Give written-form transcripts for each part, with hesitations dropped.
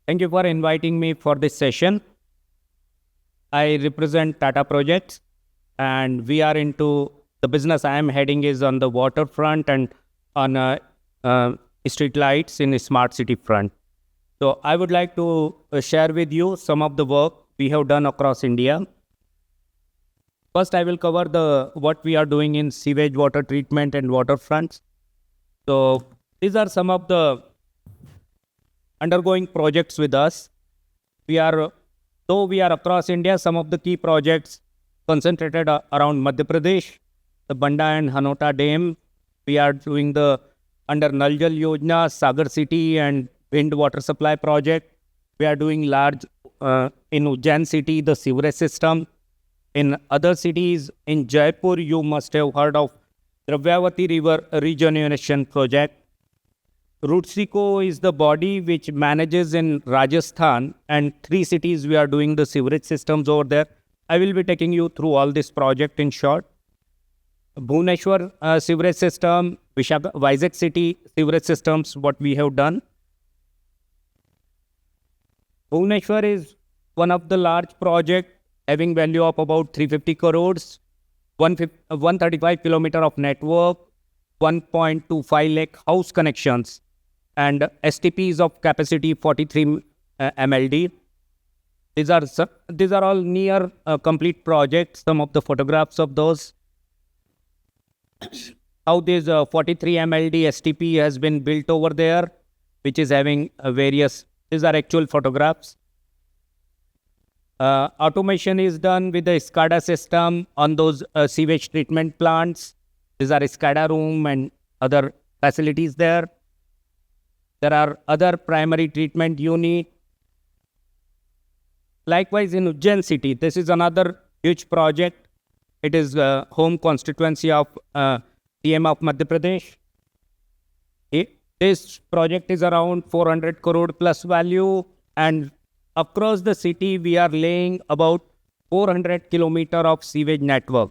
Thank you for inviting me for this session. I represent Tata Projects, and we are into the business I am heading is on the waterfront and on street lights in the smart city front. So I would like to share with you some of the work we have done across India. First, I will cover the what we are doing in sewage water treatment and waterfronts. So these are some of the undergoing projects with us. Though we are across India, some of the key projects concentrated around Madhya Pradesh, the Banda and Hanota Dam. We are doing the under Nal Jal Yojana, Sagar City and wind water supply project. We are doing large in Ujjain city, the sewerage system. In other cities, in Jaipur, you must have heard of Dravyavati River Regeneration Project. Rutseco is the body which manages in Rajasthan, and 3 cities we are doing the sewerage systems over there. I will be taking you through all this project in short. Bhubaneswar sewerage system, Vizag city sewerage systems, what we have done. Bhubaneswar is one of the large project having value of about 350 crores, 135 kilometer of network, 1.25 lakh house connections, and STPs of capacity 43 MLD. These are all near complete projects. Some of the photographs of those. How this 43 MLD STP has been built over there, which is having various. These are actual photographs. Automation is done with the SCADA system on those sewage treatment plants. These are SCADA room and other facilities there. There are other primary treatment unit. Likewise, in Ujjain city, this is another huge project. It is home constituency of CM of Madhya Pradesh. This project is around 400 crore plus value, and across the city, we are laying about 400 kilometer of sewage network.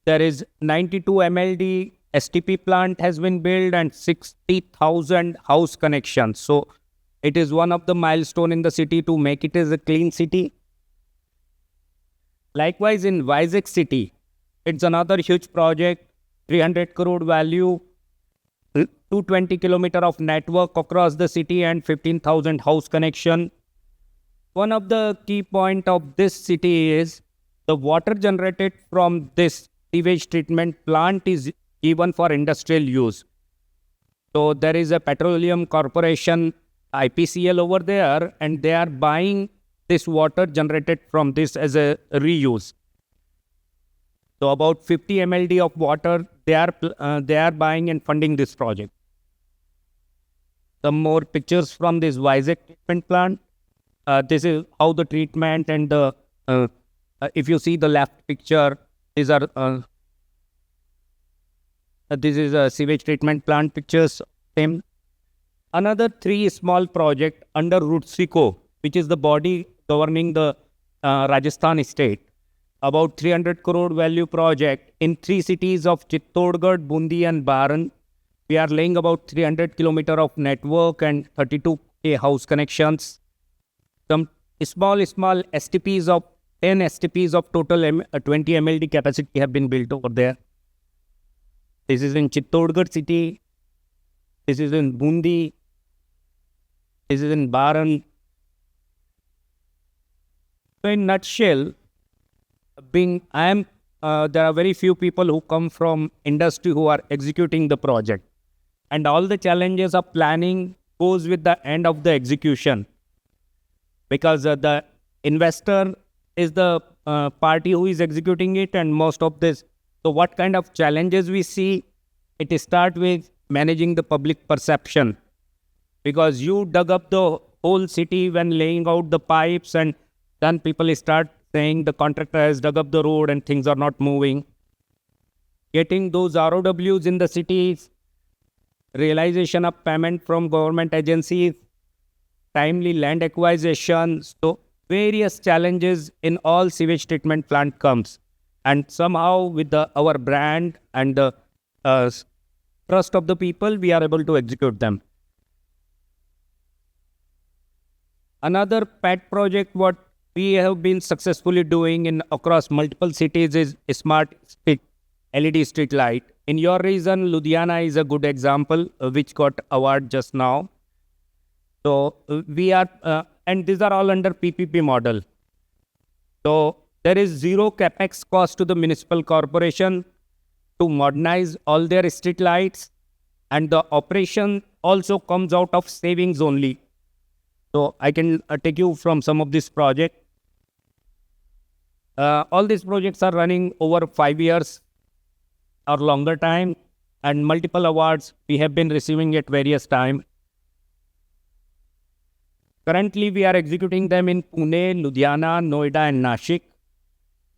There is 92 MLD STP plant has been built and 60,000 house connections. So it is one of the milestone in the city to make it as a clean city. Likewise, in Vizag city, it's another huge project, 300 crore value, 220 kilometer of network across the city and 15,000 house connection. One of the key point of this city is the water generated from this sewage treatment plant is given for industrial use. So there is a petroleum corporation, IPCL over there, and they are buying this water generated from this as a reuse. So about 50 MLD of water they are buying and funding this project. Some more pictures from this Vizag treatment plant. This is how the treatment and the if you see the left picture, these are this is a sewage treatment plant pictures. Same. Another 3 small project under Rutseco, which is the body governing the Rajasthan state. About 300 crore value project in 3 cities of Chittorgarh, Bundi and Baran. We are laying about 300 kilometer of network and 32K house connections. Some small STPs of 10 STPs of total 20 MLD capacity have been built over there. This is in Chittorgarh city. This is in Bundi. This is in Baran. So in nutshell, there are very few people who come from industry who are executing the project, and all the challenges of planning goes with the end of the execution, because the investor is the party who is executing it, and most of this. So what kind of challenges we see? It starts with managing the public perception, because you dug up the whole city when laying out the pipes, and then people start saying the contractor has dug up the road and things are not moving. Getting those ROWs in the cities, realization of payment from government agencies, timely land acquisition. So various challenges in all sewage treatment plant comes. And somehow with our brand and the trust of the people, we are able to execute them. Another pet project what we have been successfully doing in across multiple cities is smart street LED street light. In your region, Ludhiana is a good example, which got award just now. So we are, and these are all under PPP model. So there is zero capex cost to the municipal corporation to modernize all their street lights, and the operation also comes out of savings only. So I can take you from some of this project. All these projects are running over 5 years or longer time, and multiple awards we have been receiving at various time. Currently, we are executing them in Pune, Ludhiana, Noida, and Nashik.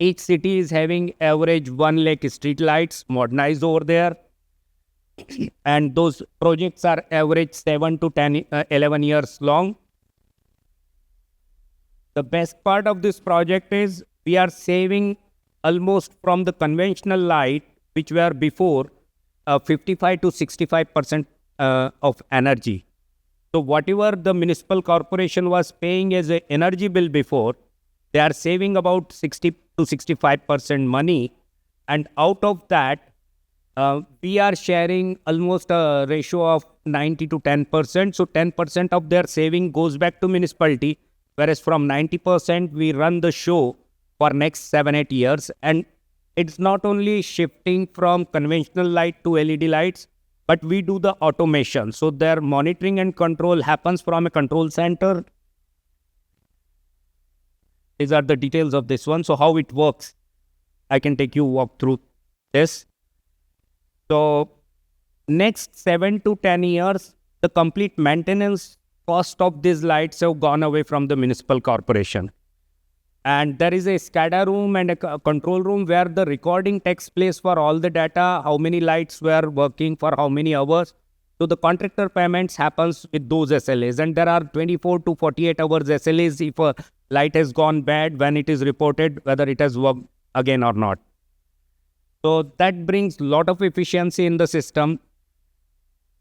Each city is having average 1 lakh street lights modernized over there. And those projects are average 7 to 10, 11 years long. The best part of this project is we are saving almost from the conventional light, which were before 55 to 65% of energy. So whatever the municipal corporation was paying as an energy bill before, they are saving about 60 to 65% money. And out of that, we are sharing almost a ratio of 90 to 10%. So 10% of their saving goes back to municipality, whereas from 90%, we run the show for next 7-8 years. And it's not only shifting from conventional light to LED lights, but we do the automation. So their monitoring and control happens from a control center. These are the details of this one. So how it works, I can take you walk through this. So next 7 to 10 years, the complete maintenance cost of these lights have gone away from the municipal corporation. And there is a SCADA room and a control room where the recording takes place for all the data, how many lights were working for how many hours. So the contractor payments happens with those SLAs. And there are 24 to 48 hours SLAs if a light has gone bad, when it is reported, whether it has worked again or not. So that brings a lot of efficiency in the system.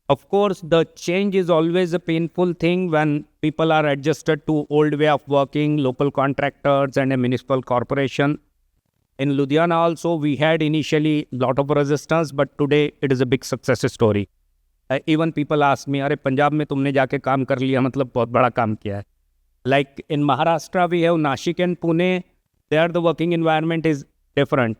Of course, the change is always a painful thing when people are adjusted to old way of working, local contractors and a municipal corporation. In Ludhiana also, we had initially a lot of resistance, but today it is a big success story. Even people ask me, "अरे पंजाब में तुमने जाके काम कर लिया, मतलब बहुत बड़ा काम किया है." Like in Maharashtra, we have Nashik and Pune. There the working environment is different.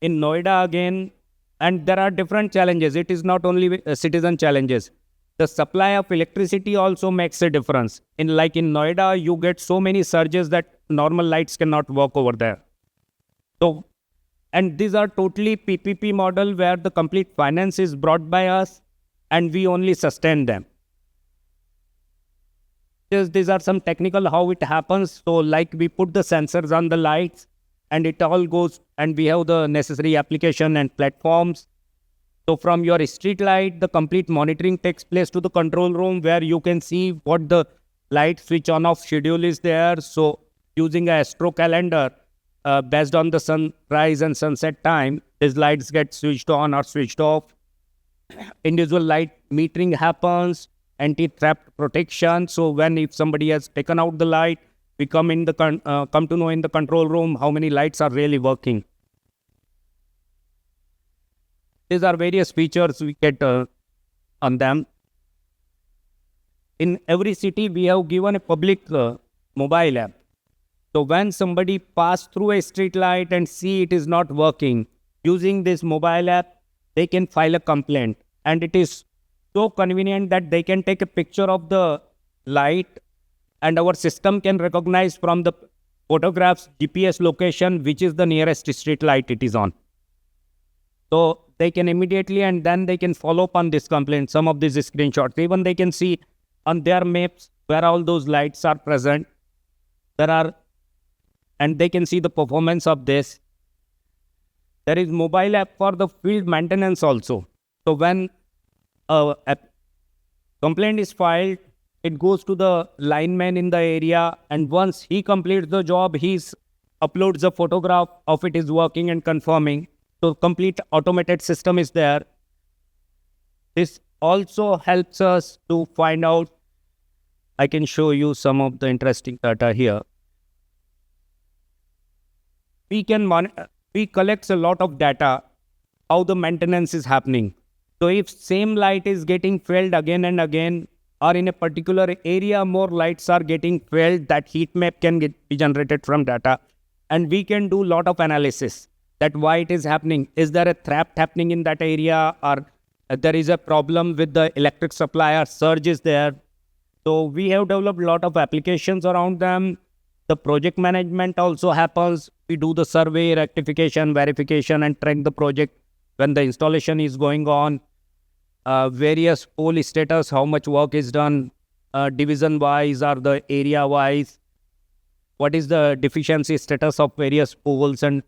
In Noida again, and there are different challenges. It is not only citizen challenges. The supply of electricity also makes a difference. In Noida, you get so many surges that normal lights cannot work over there. So, and these are totally PPP model where the complete finance is brought by us and we only sustain them. These are some technical how it happens. So like we put the sensors on the lights and it all goes, and we have the necessary application and platforms. So from your street light, the complete monitoring takes place to the control room where you can see what the light switch on off schedule is there. So using a astro calendar, based on the sunrise and sunset time, these lights get switched on or switched off. Individual light metering happens, anti-theft protection. So if somebody has taken out the light, we come to know in the control room how many lights are really working. These are various features we get on them. In every city, we have given a public mobile app. So when somebody pass through a street light and see it is not working, using this mobile app, they can file a complaint. And it is so convenient that they can take a picture of the light and our system can recognize from the photographs GPS location which is the nearest street light it is on. So they can immediately, and then they can follow up on this complaint, some of these screenshots. Even they can see on their maps where all those lights are present. And they can see the performance of this. There is mobile app for the field maintenance also. So when a complaint is filed, it goes to the lineman in the area, and once he completes the job, he uploads a photograph of it is working and confirming. So complete automated system is there. This also helps us to find out I can show you some of the interesting data here. We collect a lot of data, how the maintenance is happening. So if same light is getting filled again and again, or in a particular area more lights are getting filled, that heat map can be generated from data. And we can do lot of analysis that why it is happening. Is there a theft happening in that area, or there is a problem with the electric supply, or surge is there. So we have developed a lot of applications around them. The project management also happens. We do the survey, rectification, verification, and track the project when the installation is going on. Various pole status, how much work is done, division wise or the area wise. What is the deficiency status of various poles, and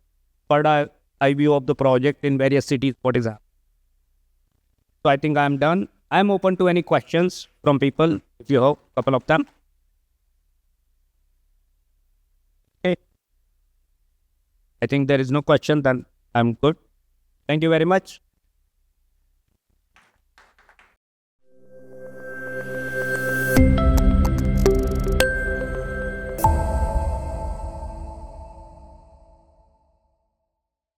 what are eye view of the project in various cities, what is that? So I think I'm done. I'm open to any questions from people, if you have a couple of them. Okay. I think there is no question, then I'm good. Thank you very much.